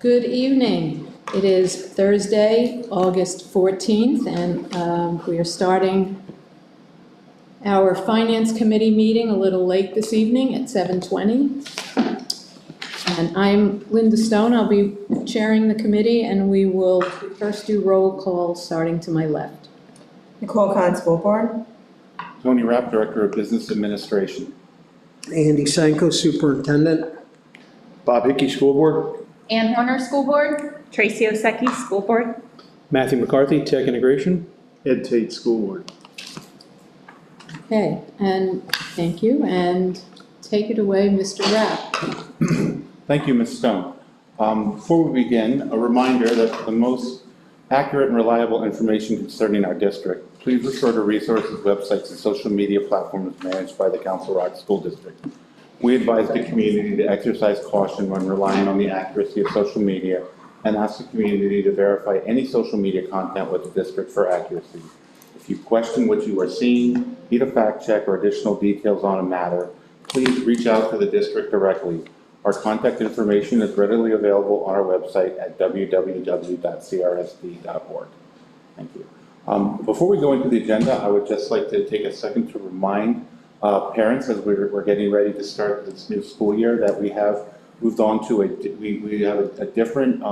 Good evening. It is Thursday, August 14th, and we are starting our Finance Committee meeting a little late this evening at 7:20. And I'm Linda Stone. I'll be chairing the committee, and we will first do roll call starting to my left. Nicole Khan, School Board. Tony Rapp, Director of Business Administration. Andy Sanko, Superintendent. Bob Hickey, School Board. Ann Horner, School Board. Tracy Osecki, School Board. Matthew McCarthy, Tech Integration. Ed Tate, School Board. Okay, and thank you, and take it away, Mr. Rapp. Thank you, Ms. Stone. Before we begin, a reminder that the most accurate and reliable information concerning our district, please refer to resources, websites, and social media platforms managed by the Council Rock School District. We advise the community to exercise caution when relying on the accuracy of social media and ask the community to verify any social media content with the district for accuracy. If you question what you are seeing, need a fact check or additional details on a matter, please reach out to the district directly. Our contact information is readily available on our website at www.crsd.org. Thank you. Before we go into the agenda, I would just like to take a second to remind parents, as we're getting ready to start this new school year, that we have moved on to we have a different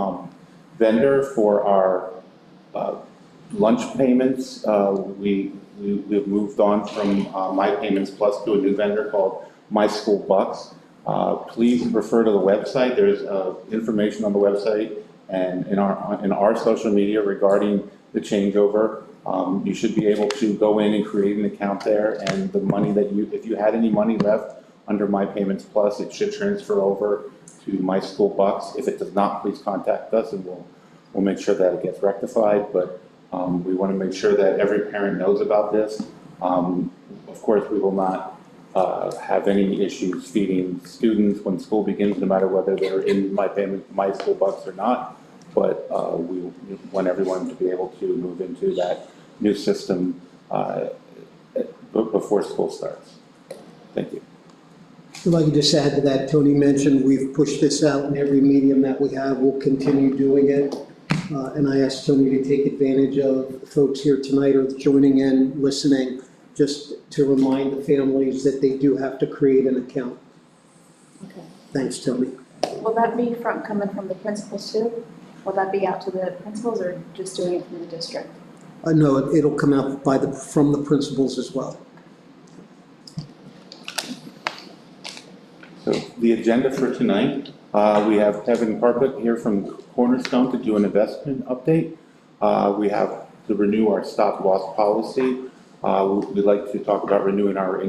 vendor for our lunch payments. We've moved on from My Payments Plus to a new vendor called My School Bucks. Please refer to the website. There's information on the website and in our social media regarding the changeover. You should be able to go in and create an account there, and the money that if you had any money left under My Payments Plus, it should transfer over to My School Bucks. If it does not, please contact us, and we'll make sure that it gets rectified. But we want to make sure that every parent knows about this. Of course, we will not have any issues feeding students when school begins, no matter whether they're in My School Bucks or not. But we want everyone to be able to move into that new system before school starts. Thank you. I'd like to just add to that, Tony mentioned we've pushed this out in every medium that we have. We'll continue doing it. And I asked Tony to take advantage of the folks here tonight or joining in, listening, just to remind the families that they do have to create an account. Okay. Thanks, Tony. Will that be coming from the principals too? Will that be out to the principals or just doing it from the district? No, it'll come out from the principals as well. So the agenda for tonight, we have Kevin Carpet here from Cornerstone to do an investment update. We have to renew our stop loss policy. We'd like to talk about renewing our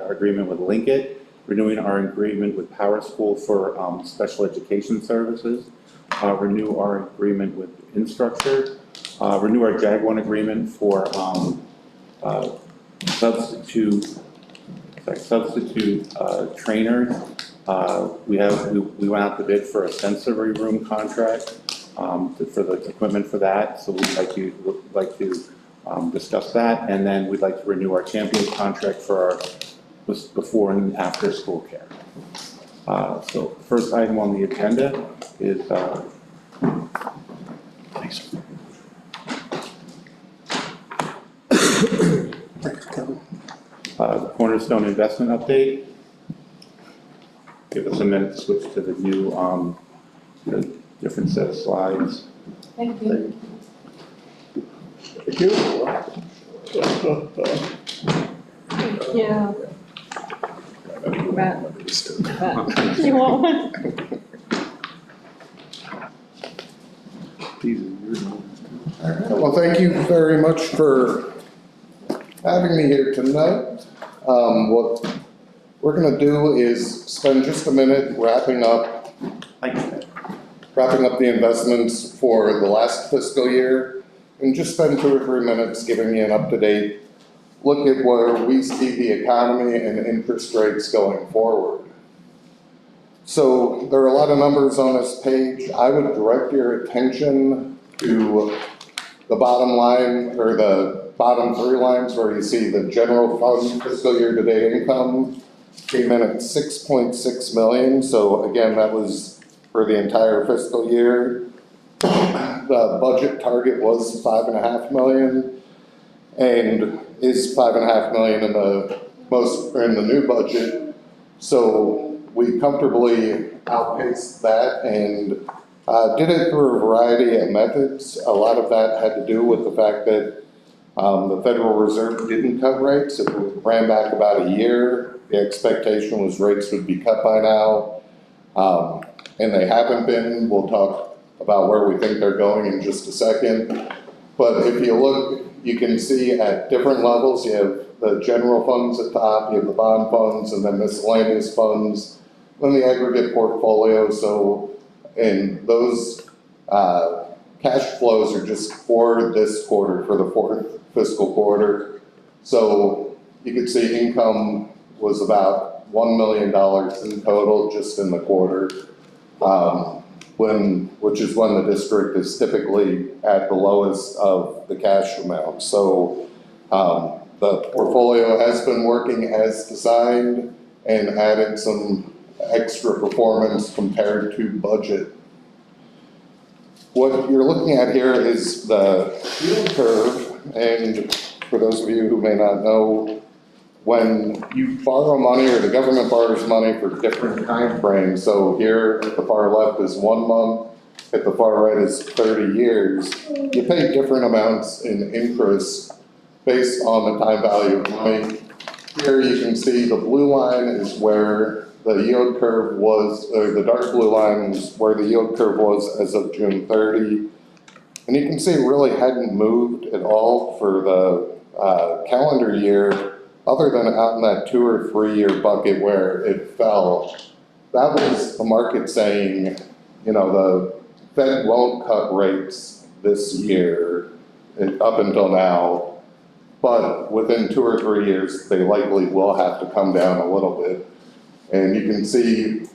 agreement with Linkit, renewing our agreement with Power School for special education services, renew our agreement with Instructure, renew our JAG1 agreement for substitute trainers. We went out to bid for a sensory room contract for the equipment for that. So we'd like to discuss that, and then we'd like to renew our Champions contract for our before and after school care. So the first item on the agenda is Thanks, Kevin. the Cornerstone investment update. Give us a minute to switch to the new different set of slides. Thank you. Thank you. Yeah. Matt. You want one? Well, thank you very much for having me here tonight. What we're going to do is spend just a minute wrapping up the investments for the last fiscal year, and just spend 2 or 3 minutes giving you an up-to-date look at where we see the economy and interest rates going forward. So there are a lot of numbers on this page. I would direct your attention to the bottom line, or the bottom 3 lines, where you see the general fund fiscal year to date income came in at $6.6 million. So again, that was for the entire fiscal year. The budget target was 5.5 million and is 5.5 million in the new budget. So we comfortably outpaced that and did it through a variety of methods. A lot of that had to do with the fact that the Federal Reserve didn't cut rates. It ran back about a year. The expectation was rates would be cut by now, and they haven't been. We'll talk about where we think they're going in just a second. But if you look, you can see at different levels, you have the general funds at the top, you have the bond funds, and then miscellaneous funds, then the aggregate portfolio. So, and those cash flows are just for this quarter, for the fourth fiscal quarter. So you can see income was about $1 million in total just in the quarter, which is when the district is typically at the lowest of the cash amount. So the portfolio has been working as designed and added some extra performance compared to budget. What you're looking at here is the yield curve, and for those of you who may not know, when you borrow money or the government borrows money for different time frames, so here at the far left is 1 month, at the far right is 30 years, you pay different amounts in interest based on the time value of money. Here you can see the blue line is where the yield curve was, or the dark blue line is where the yield curve was as of June 30. And you can see it really hadn't moved at all for the calendar year, other than out in that 2 or 3 year bucket where it fell. That was the market saying, you know, the Fed won't cut rates this year, up until now, but within 2 or 3 years, they likely will have to come down a little bit. And you can see,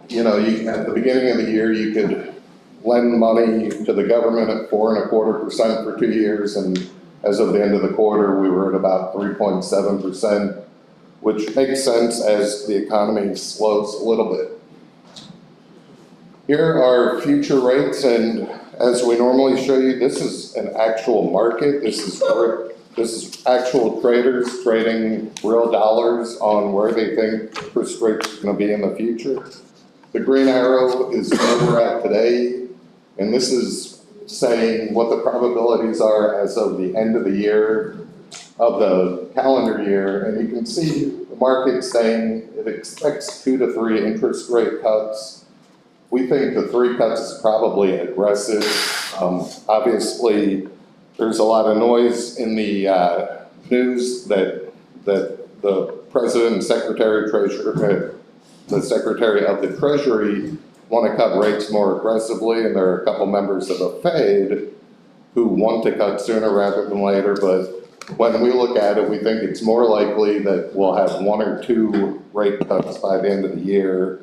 you know, at the beginning of the year, you could lend money to the government at 4.25% for 2 years, and as of the end of the quarter, we were at about 3.7%, which makes sense as the economy slows a little bit. Here are future rates, and as we normally show you, this is an actual market. This is actual traders trading real dollars on where they think interest rates are going to be in the future. The green arrow is where we're at today, and this is saying what the probabilities are as of the end of the year, of the calendar year, and you can see the market saying it expects 2 to 3 interest rate cuts. We think the 3 cuts is probably aggressive. Obviously, there's a lot of noise in the news that the President and Secretary Treasurer, the Secretary of the Treasury want to cut rates more aggressively, and there are a couple members of the Fed who want to cut sooner rather than later, but when we look at it, we think it's more likely that we'll have 1 or 2 rate cuts by the end of the year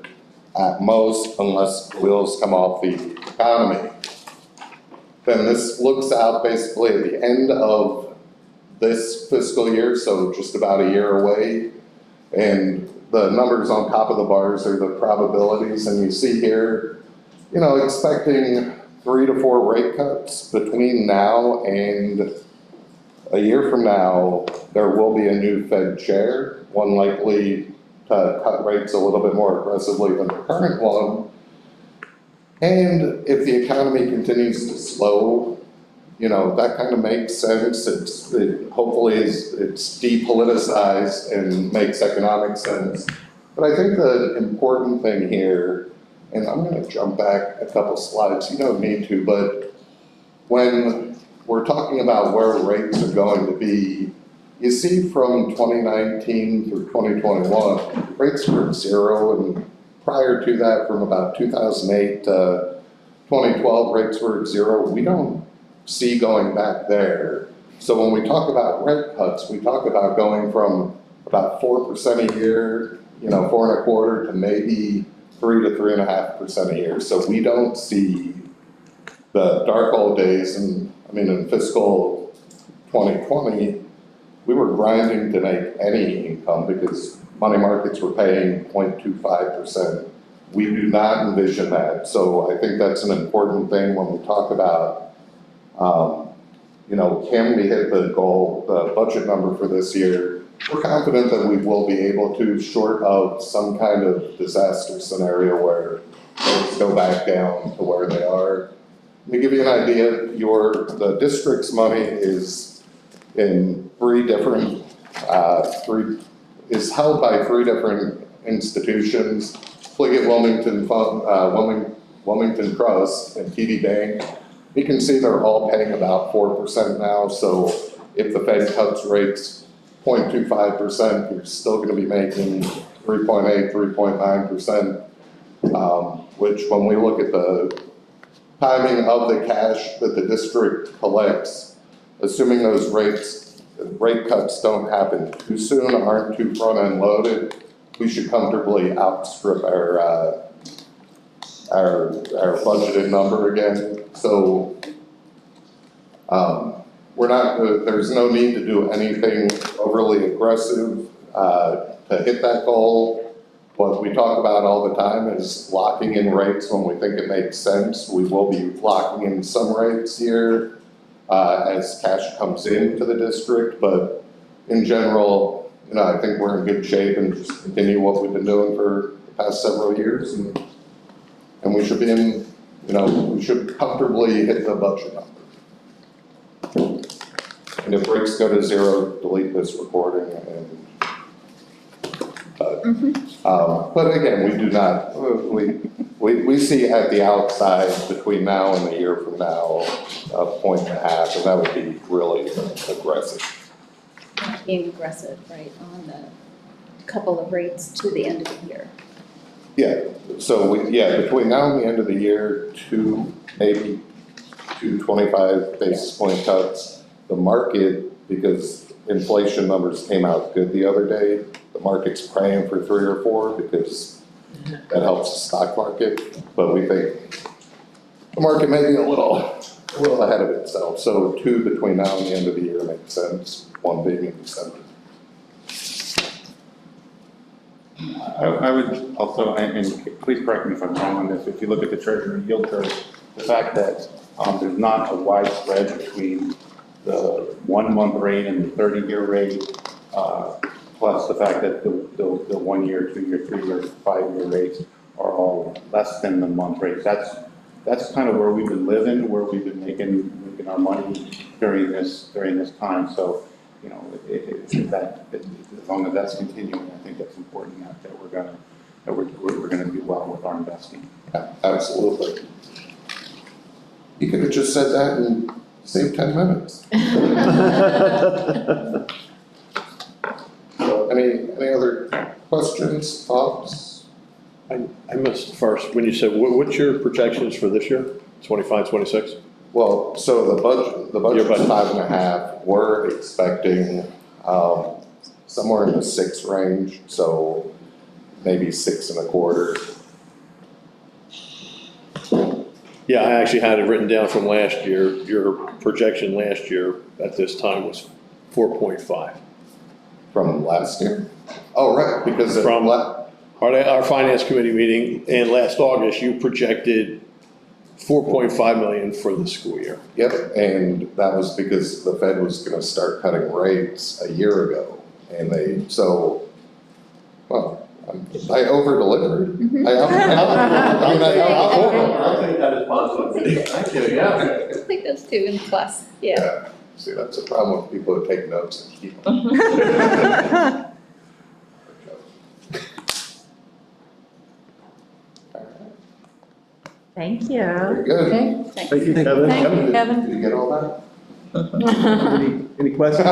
at most, unless wheels come off the economy. Then this looks out basically at the end of this fiscal year, so just about a year away, and the numbers on top of the bars are the probabilities, and you see here, you know, expecting 3 to 4 rate cuts between now and a year from now. There will be a new Fed chair, one likely to cut rates a little bit more aggressively than the current one. And if the economy continues to slow, you know, that kind of makes sense. Hopefully it's depoliticized and makes economic sense. But I think the important thing here, and I'm going to jump back a couple slides, you don't need to, but when we're talking about where rates are going to be, you see from 2019 through 2021, rates were at 0, and prior to that, from about 2008 to 2012, rates were at 0. We don't see going back there. So when we talk about rate cuts, we talk about going from about 4% a year, you know, 4.25%, to maybe 3 to 3.5% a year. So we don't see the dark old days, and I mean in fiscal 2020, we were grinding to make any income because money markets were paying 0.25%. We do not envision that, so I think that's an important thing when we talk about, can we hit the goal, the budget number for this year? We're confident that we will be able to, short of some kind of disaster scenario where things go back down to where they are. To give you an idea, the district's money is in is held by 3 different institutions. Pliget Wilmington Wilmington Trust and TD Bank. You can see they're all paying about 4% now, so if the Fed cuts rates 0.25%, you're still gonna be making 3.8, 3.9%, which when we look at the timing of the cash that the district collects, assuming those rate cuts don't happen too soon, aren't too front-end loaded, we should comfortably outstrip our budgeted number again. So, there's no need to do anything overly aggressive, to hit that goal. What we talk about all the time is locking in rates when we think it makes sense. We will be locking in some rates here, as cash comes into the district, but in general, I think we're in good shape and just continue what we've been doing for the past several years, and we should be in, we should comfortably hit the budget number. And if rates go to 0, delete this recording but again, we do not, we see at the outside between now and a year from now, 1.5 points, and that would be really aggressive. Being aggressive, right, on the couple of rates to the end of the year. Yeah, so between now and the end of the year, maybe 225 basis point cuts. The market, because inflation numbers came out good the other day, the market's praying for 3 or 4 because that helps the stock market, but we think the market may be a little ahead of itself. So 2 between now and the end of the year makes sense, 1 being in December. I would also, and please correct me if I'm wrong on this, if you look at the treasury yield curve, the fact that there's not a wide spread between the 1-month rate and the 30-year rate, plus the fact that the 1-year, 2-year, 3-year, 5-year rates are all less than the month rate. That's kind of where we've been living, where we've been making our money during this time. So, as long as that's continuing, I think that's important that we're gonna do well with our investing. Absolutely. You could have just said that and saved 10 minutes. So any other questions, thoughts? I missed first, when you said, what's your projections for this year, 25, 26? Well, so the budget's 5.5. We're expecting somewhere in the 6 range, so maybe 6.25. Yeah, I actually had it written down from last year. Your projection last year at this time was 4.5. From last year? Oh, right, because From our finance committee meeting in last August, you projected 4.5 million for the school year. Yep, and that was because the Fed was gonna start cutting rates a year ago. And I over-delivered. I think that is positive. I think those 2 in plus, yeah. See, that's a problem with people who take notes and keep them. Thank you. Very good. Okay, Thank you, Kevin. thank you, Kevin. Did you get all that? Any questions?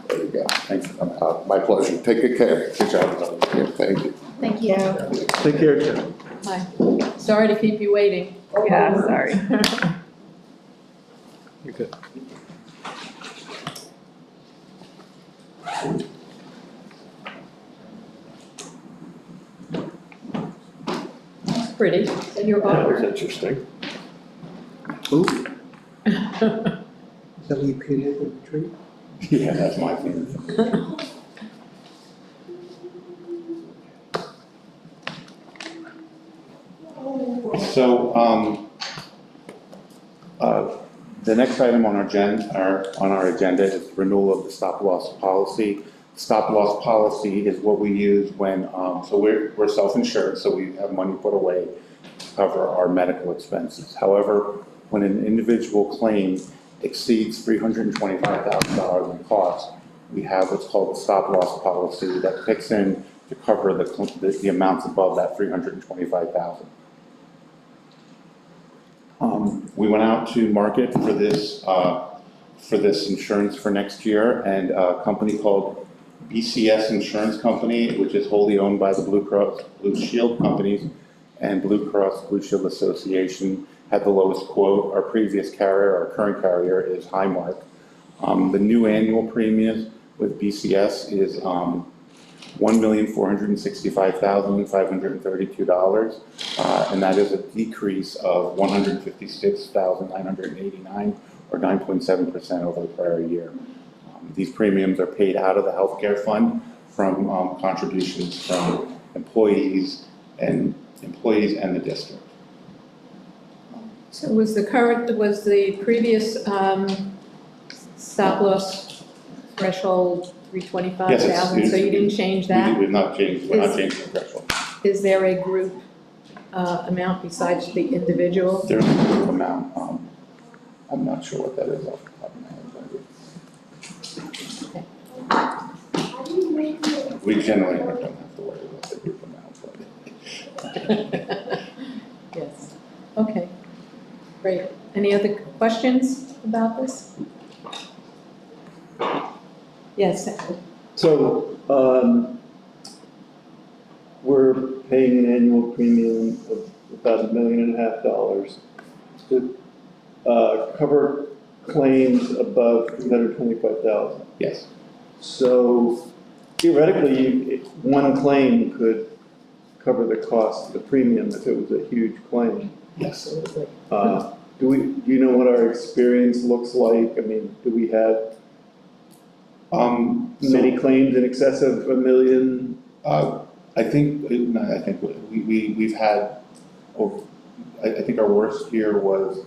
There you go. Thanks. My pleasure. Take good care. Good job. Thank you. Thank you. Take care, Kevin. Hi, sorry to keep you waiting. Yeah, sorry. You're good. Pretty. So you're That was over. interesting. Is that what you created the retreat? Yeah, that's my thing. so, the next item on our agenda is renewal of the stop loss policy. Stop loss policy is what we use when, so we're self-insured, so we have money put away to cover our medical expenses. However, when an individual claim exceeds $325,000 in cost, we have what's called the stop loss policy that kicks in to cover the amounts above that $325,000. We went out to market for this insurance for next year, and a company called BCS Insurance Company, which is wholly owned by the Blue Cross Blue Shield companies and Blue Cross Blue Shield Association, had the lowest quote. Our previous carrier, our current carrier, is Highmark. The new annual premium with BCS is $1,465,532, and that is a decrease of $156,989, or 9.7% over the prior year. These premiums are paid out of the healthcare fund from contributions from employees and the district. So was the previous stop loss threshold Yes, 325,000, so you didn't change that? We're not changing the threshold. Is there a group amount besides the individual? There's a group amount, I'm not sure what that is off the top of my head. We generally don't have to worry about the group amount, but. Yes, okay, great. Any other questions about this? Yes, So, we're paying an annual premium of about $1.5 million to cover claims above $325,000. Yes, So theoretically, one claim could cover the cost of the premium if it was a huge claim. yes. absolutely. Do you know what our experience looks like? I mean, do we have many claims in excess of $1 million? I think we've had, I think our worst year was,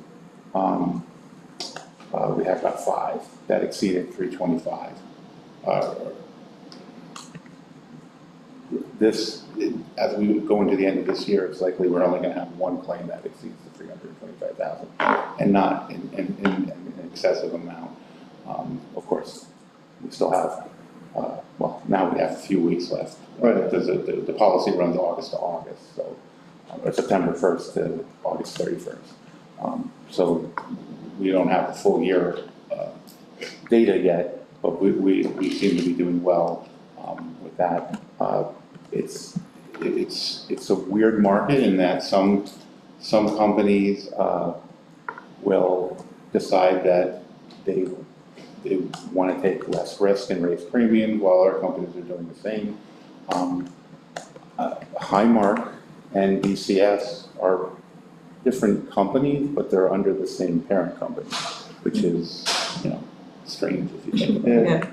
we had about 5 that exceeded 325. As we go into the end of this year, it's likely we're only gonna have 1 claim that exceeds the 325,000 and not in excessive amount. Of course, we still have, well, now we have a few weeks left. Right. The policy runs August to August, so, or September 1st to August 31st. So we don't have the full year data yet, but we seem to be doing well with that. It's a weird market in that some companies will decide that they want to take less risk and raise premiums, while other companies are doing the same. Highmark and BCS are different companies, but they're under the same parent company, which is, strange if you think about it.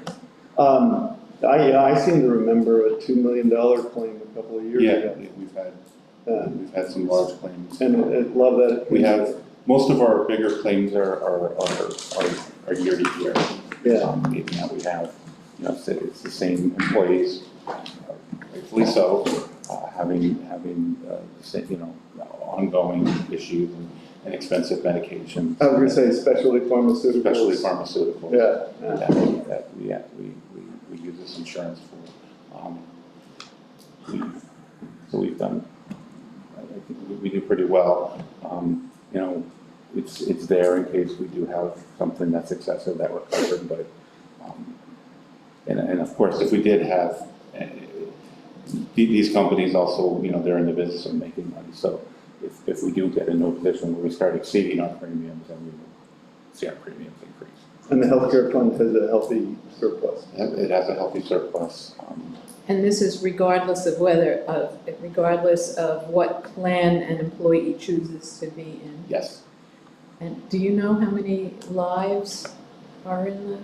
Yeah. I seem to remember a $2 million claim a couple of years ago. We've had some large claims. And I love that. We have, most of our bigger claims are year to year. Yeah. Even that we have, it's the same employees, rightfully so, having ongoing issues and expensive medications. I was going to say specialty pharmaceuticals. Especially pharmaceuticals. Yeah. That we use this insurance for. So we've done, I think we do pretty well. It's there in case we do have something that's excessive that we're covered, but, and of course, if we did have, these companies also, they're in the business of making money, so if we do get into a position where we start exceeding our premiums, then we will see our premiums increase. And the healthcare fund has a healthy surplus. It has a healthy surplus. And this is regardless of what plan an employee chooses to be in? Yes. And do you know how many lives are in the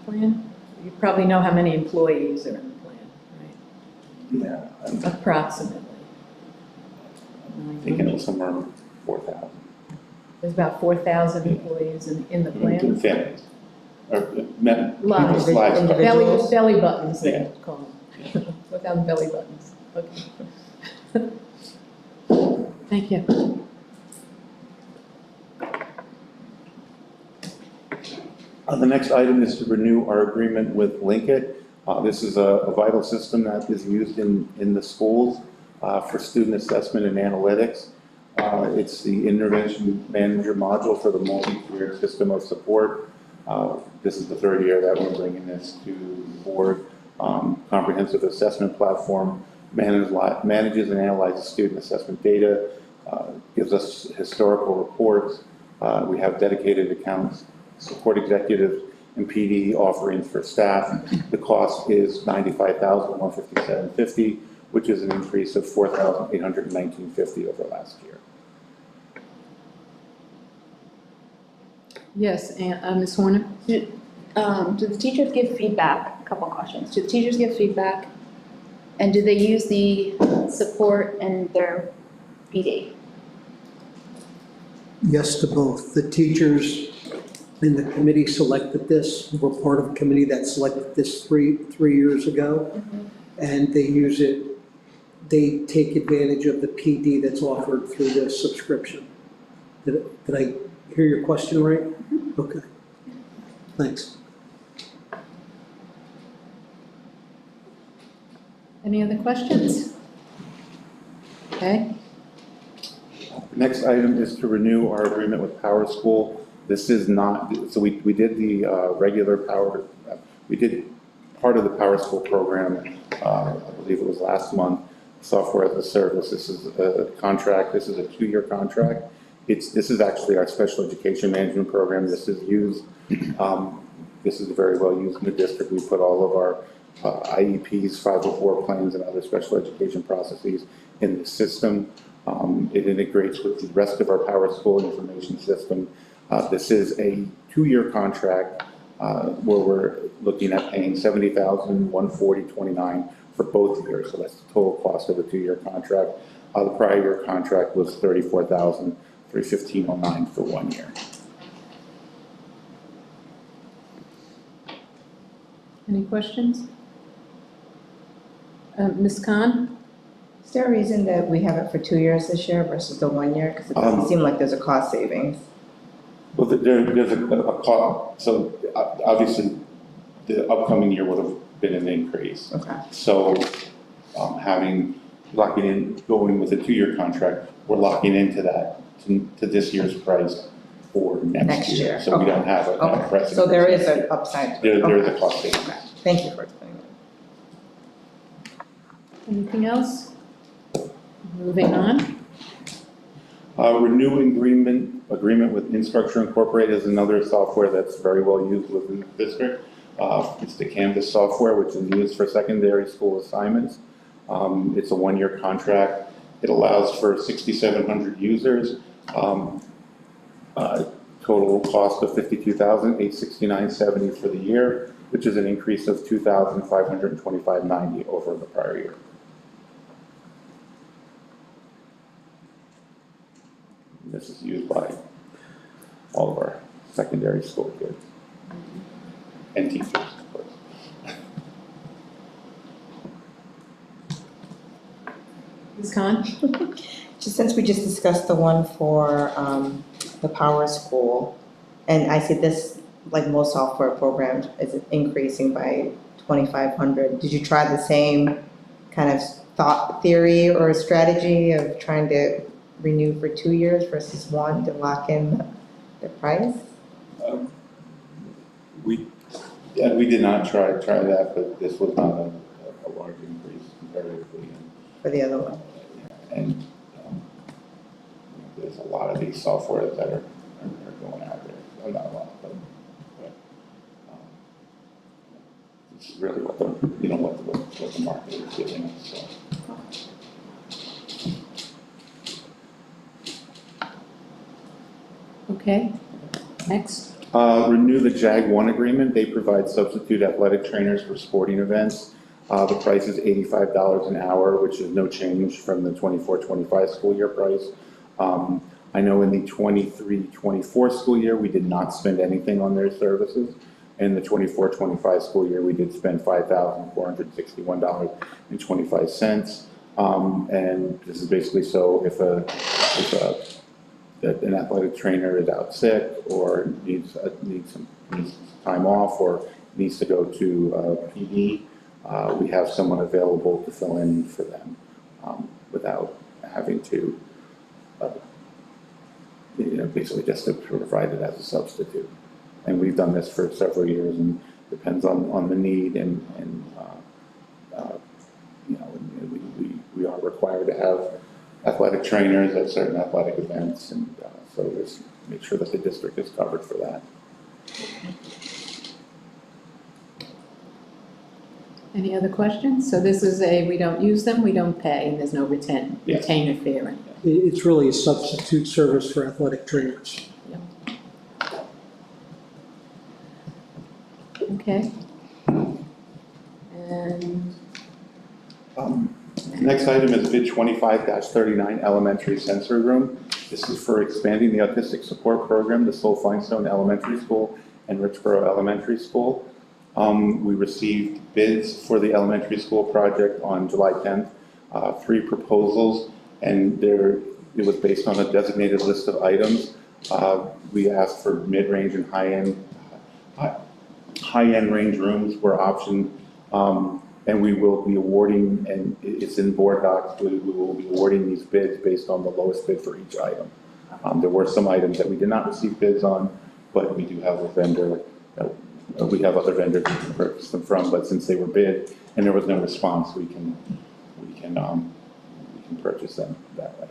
plan? You probably know how many employees are in the plan, right? Yeah. I'm Approximately. thinking it was somewhere 4,000. There's about 4,000 employees in the plan. Families. Or, Lots. people's lives. Individuals. Belly buttons, they Yeah. call them. 4,000 belly buttons, okay. Thank you. The next item is to renew our agreement with Linkit. This is a vital system that is used in the schools for student assessment and analytics. It's the intervention manager module for the multi-tiered system of support. This is the third year that we're bringing this to the board. Comprehensive assessment platform manages and analyzes student assessment data, gives us historical reports. We have dedicated accounts, support executives, and PD offerings for staff. The cost is $95,157.50, which is an increase of $4,819.50 over last year. Yes, and Ms. Horner? Do the teachers give feedback? A couple questions. Do the teachers give feedback? And do they use the support in their PD? Yes to both. The teachers in the committee selected this. We're part of a committee that selected this three years ago. And they use it, they take advantage of the PD that's offered through this subscription. Did I hear your question right? Okay. Thanks. Any other questions? Okay, Next item is to renew our agreement with Power School. This is not, so we did the regular Power, we did part of the Power School program, I believe it was last month, software as a service. This is a contract, this is a 2-year contract. This is actually our special education management program. This is used, this is very well used in the district. We put all of our IEPs, 504 plans, and other special education processes in the system. It integrates with the rest of our Power School information system. This is a 2-year contract where we're looking at paying $70,140.29 for both years. So that's the total cost of a 2-year contract. The prior year contract was $34,315.09 for 1 year. any questions? Ms. Khan? Is there a reason that we have it for 2 years this year versus the 1 year? Because it doesn't seem like there's a cost savings. Well, there's a cost, so obviously the upcoming year would have been an increase. Okay. So locking in, going with a 2-year contract, we're locking into that, to this year's price for next year. So we Okay. don't have a Okay, price. so there increase is next an year. upside. There is Okay. a cost savings. Okay. Thank you for explaining that. Anything else? Moving on. Renewing agreement with Instructure Incorporated is another software that's very well used within the district. It's the Canvas software, which is used for secondary school assignments. It's a 1-year contract. It allows for 6,700 users. Total cost of $52,869.70 for the year, which is an increase of $2,525.90 over the prior year. This is used by all of our secondary school kids and teachers, of course. Ms. Khan? Since we just discussed the one for the Power School, and I see this, like most software programs, is increasing by 2,500. Did you try the same kind of thought theory or strategy of trying to renew for 2 years versus 1 to lock in the price? We did not try that, but this was not a large increase comparatively. For the other one? And there's a lot of these software that are going out there. Well, not a lot, but it's really what the market is giving us. So. Okay, next. Renew the JAG 1 agreement. They provide substitute athletic trainers for sporting events. The price is $85 an hour, which is no change from the 24-25 school year price. I know in the 23-24 school year, we did not spend anything on their services. In the 24-25 school year, we did spend $5,461.25. And this is basically so if an athletic trainer is out sick or needs some time off or needs to go to PD, we have someone available to fill in for them without having to, basically just to provide it as a substitute. And we've done this for several years, and depends on the need, and we are required to have athletic trainers at certain athletic events, and so just make sure that the district is covered for that. Any other questions? So this is we don't use them, we don't pay, and there's no Yes. retainer fee or anything. It's really a substitute service for athletic trainers. Okay. And Next item is bid 25-39 elementary sensory room. This is for expanding the autistic support program to Soul Finestone Elementary School and Richboro Elementary School. We received bids for the elementary school project on July 10th, 3 proposals, and it was based on a designated list of items. We asked for mid-range and high-end range rooms were optioned, and we will be awarding, and it's in board docs, we will be awarding these bids based on the lowest bid for each item. There were some items that we did not receive bids on, but we do have a vendor, we have other vendors we can purchase them from, but since they were bid and there was no response, we can purchase them that way.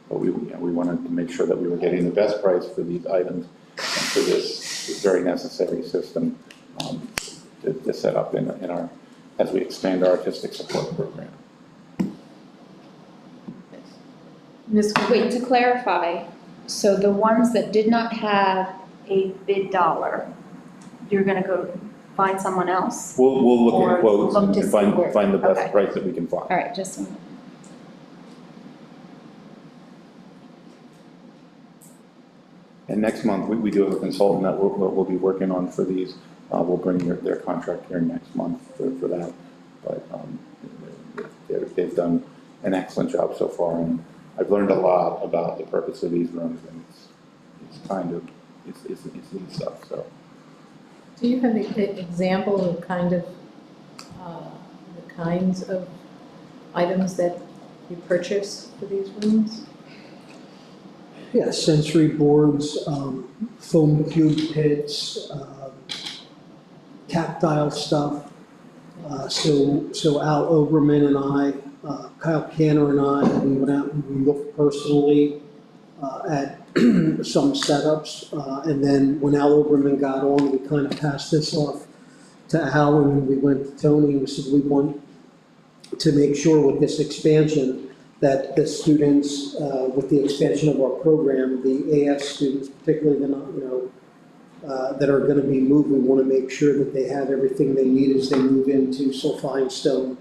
But we wanted to make sure that we were getting the best price for these items and for this very necessary system to set up in our, as we expand our artistic support program. Ms. Wait, to clarify, so the ones that did not have a bid dollar, you're gonna go find someone else? We'll look Or at quotes look to and see where- find the best okay. price that we can find. All right, just, And next month, we do have a consultant that we'll be working on for these. We'll bring their contract here next month for that. But they've done an excellent job so far, and I've learned a lot about the purpose of these rooms, and it's kind of, it's neat stuff, so. Do you have an example of the kinds of items that you purchase for these rooms? Yeah, sensory boards, foam cube pits, tactile stuff. So Al Oberman and I, Kyle Canner and I, we went out and we looked personally at some setups. And then when Al Oberman got on, we kind of passed this off to Al, and we went to Tony and we said, we want to make sure with this expansion that the students, with the expansion of our program, the AS students, particularly that are going to be moved, we want to make sure that they have everything they need as they move into Soul Finestone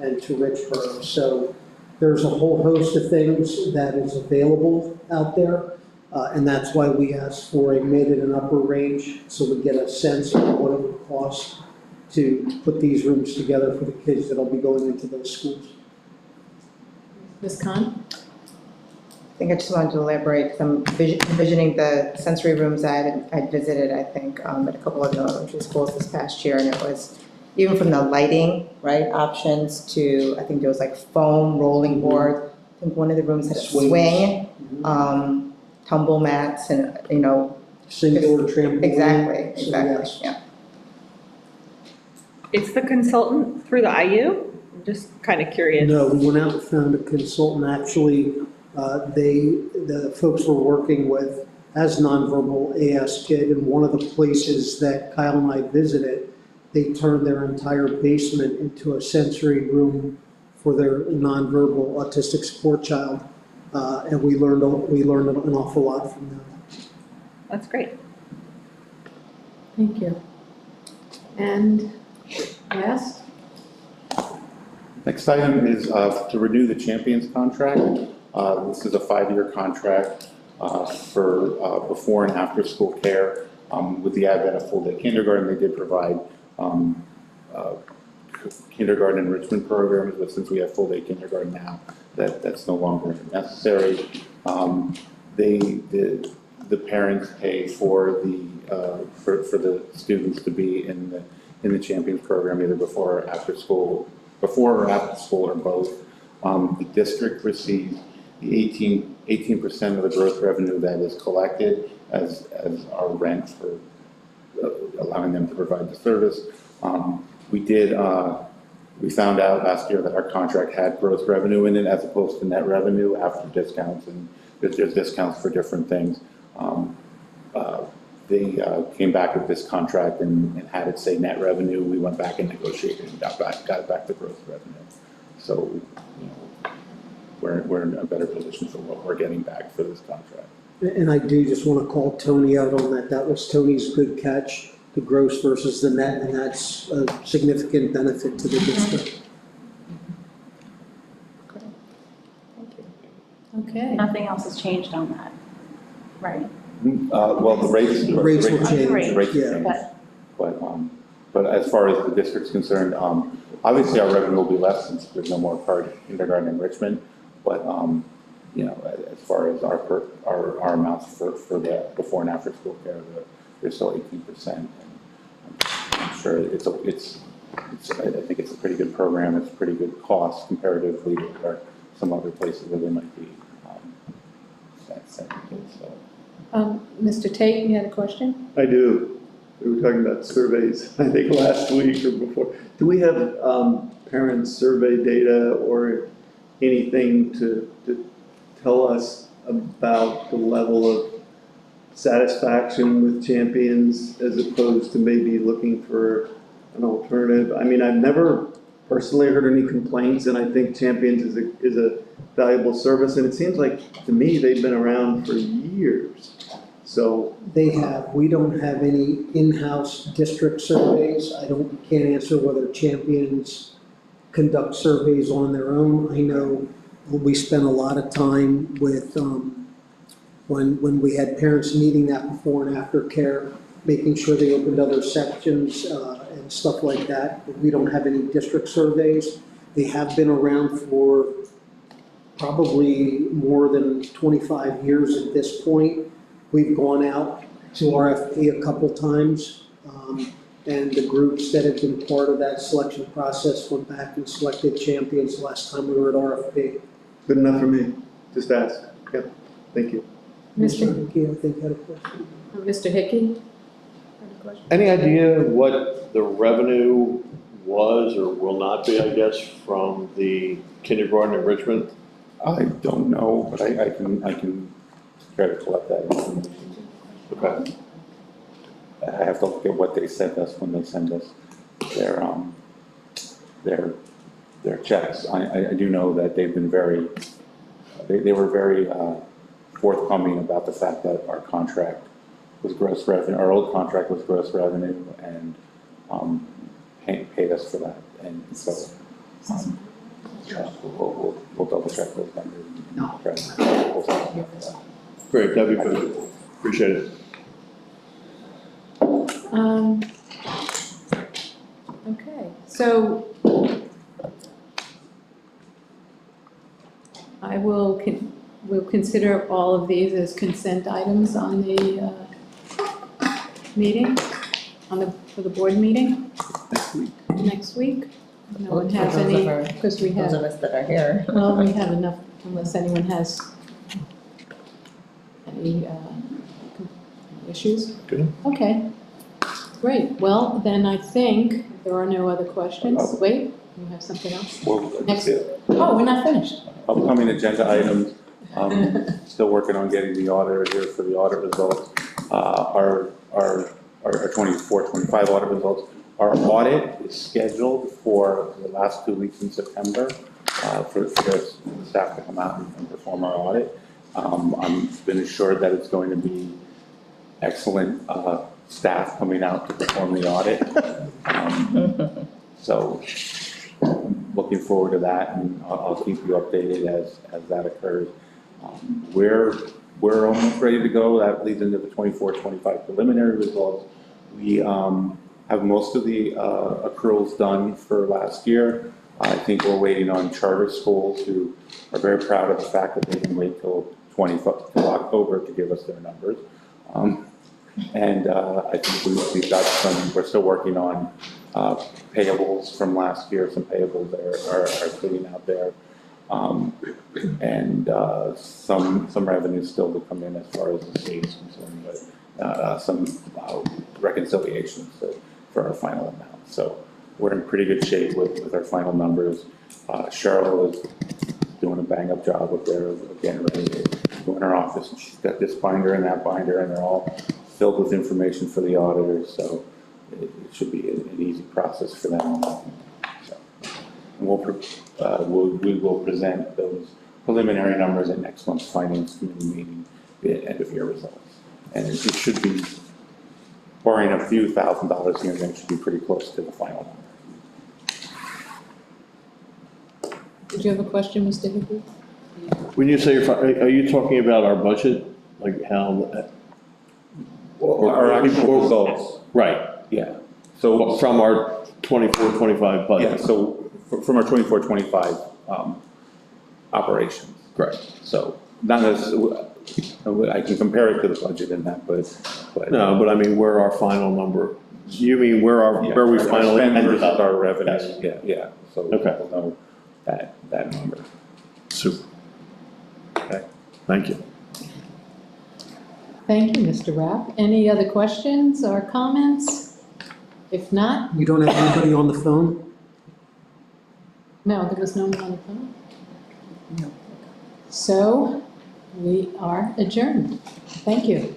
and to Richboro. So there's a whole host of things that is available out there, and that's why we asked for a mid and an upper range, so we get a sense of what it would cost to put these rooms together for the kids that'll be going into those schools. Ms. Khan? I think I just wanted to elaborate, 'cause I'm envisioning the sensory rooms I visited, I think, at a couple of the elementary schools this past year, and it was, even from the lighting, right, options to, I think there was like foam rolling board. I think one of the rooms had a Swings. swing, tumble mats, and, Singular trampoline. exactly, So, yes. yeah. It's the consultant through the IU? I'm just kind of curious. No, we went out and found a consultant. Actually, the folks we're working with has nonverbal AS kid, and one of the places that Kyle and I visited, they turned their entire basement into a sensory room for their nonverbal autistic support child, and we learned an awful lot from them. That's great. Thank you. And last? Next item is to renew the Champions contract. This is a 5-year contract. for before and after school care. With the advent of full-day kindergarten, they did provide kindergarten enrichment programs, but since we have full-day kindergarten now, that's no longer necessary. The parents pay for the students to be in the Champions program either before or after school or both. The district receives the 18% of the gross revenue that is collected as our rent for allowing them to provide the service. We found out last year that our contract had gross revenue in it as opposed to net revenue after discounts, and there's discounts for different things. They came back with this contract and had it say net revenue. We went back and negotiated and got it back to gross revenue. So, you know, we're in a better position for what we're getting back for this contract. And I do just want to call Tony out on that. That was Tony's good catch, the gross versus the net, and that's a significant benefit to the district. Okay. Nothing else has changed on that, right? Well, the rates The rates will change, the rates will yeah. change. But as far as the district's concerned, obviously our revenue will be less since there's no more kindergarten enrichment. But you know, as far as our amounts for the before and after school care, they're still 18%. I'm sure I think it's a pretty good program. It's a pretty good cost comparatively to some other places where they might be sending kids. So. Mr. Tate, you had a question? I do. We were talking about surveys, I think last week or before. Do we have parent survey data or anything to tell us about the level of satisfaction with Champions as opposed to maybe looking for an alternative? I mean, I've never personally heard any complaints, and I think Champions is a valuable service, and it seems like, to me, they've been around for years. So, We don't have any in-house district surveys. Can't answer whether Champions conduct surveys on their own. I know we spent a lot of time with, when we had parents needing that before and after care, making sure they opened other sections and stuff like that. But we don't have any district surveys. They have been around for probably more than 25 years at this point. We've gone out to RFP a couple times, and the groups that have been part of that selection process went back and selected Champions last time we were at RFP. good enough for me, just ask. Yeah, thank you. Mr. Hickey, I think, had a question. Mr. Hickey? Had a question? Any idea what the revenue was or will not be, I guess, from the kindergarten enrichment? I don't know, but I can try to collect that information. Okay. I have to look at what they sent us when they send us their checks. I do know that they've been they were very forthcoming about the fact that our contract was gross revenue, our old contract was gross revenue, and paid us for that. And so we'll double check those numbers. No. Great, that'd be good. Appreciate it. Okay, so we'll consider all of these as consent items on the meeting, for the board meeting next week. No one has any, because we Those have, of us that are here. well, we have enough, unless anyone has any issues. Good. Okay, great. Well, then I think there are no other questions. Wait, you have something else? Well, Next. Oh, we're not finished. upcoming agenda items, still working on getting the auditor here for the audit results. Our 24-25 audit results. Our audit is scheduled for the last 2 weeks in September for the staff to come out and perform our audit. I've been assured that it's going to be excellent staff coming out to perform the audit. So I'm looking forward to that, and I'll keep you updated as that occurs. We're we're almost ready to go. That leads into the 24-25 preliminary results. We have most of the accruals done for last year. I think we're waiting on charter schools who are very proud of the fact that they can wait till till October to give us their numbers. And I think we've got some, we're still working on payables from last year. Some payables are sitting out there. And some revenue still to come in as far as the state is concerned, but some reconciliations for our final amount. So we're in pretty good shape with our final numbers. Cheryl is doing a bang-up job up there of getting ready to go in her office, and she's got this binder and that binder, and they're all filled with information for the auditors, so it should be an easy process for them. So, and we will present those preliminary numbers at next month's finance committee meeting, the end of year results. And it should be, barring a few $1,000s here and there, it should be pretty close to the final number. Did you have a question, Mr. Higbee? When you say, are you talking about our budget, like how? Our actual results, Right, yeah. So from our 24-25 budget. yeah, so from our 24-25 operations. Correct. So not as, I can compare it to the budget in that, but. No, but I mean, where our final number, you mean where we our finally spend ended versus up? our revenue, Yes. yeah, so Okay. we'll know that number. Super. Okay, thank you. Thank you, Mr. Rapp. Any other questions or comments? If not, You don't have anybody on the phone? no, there was no one on the phone? No. So we are adjourned. Thank you.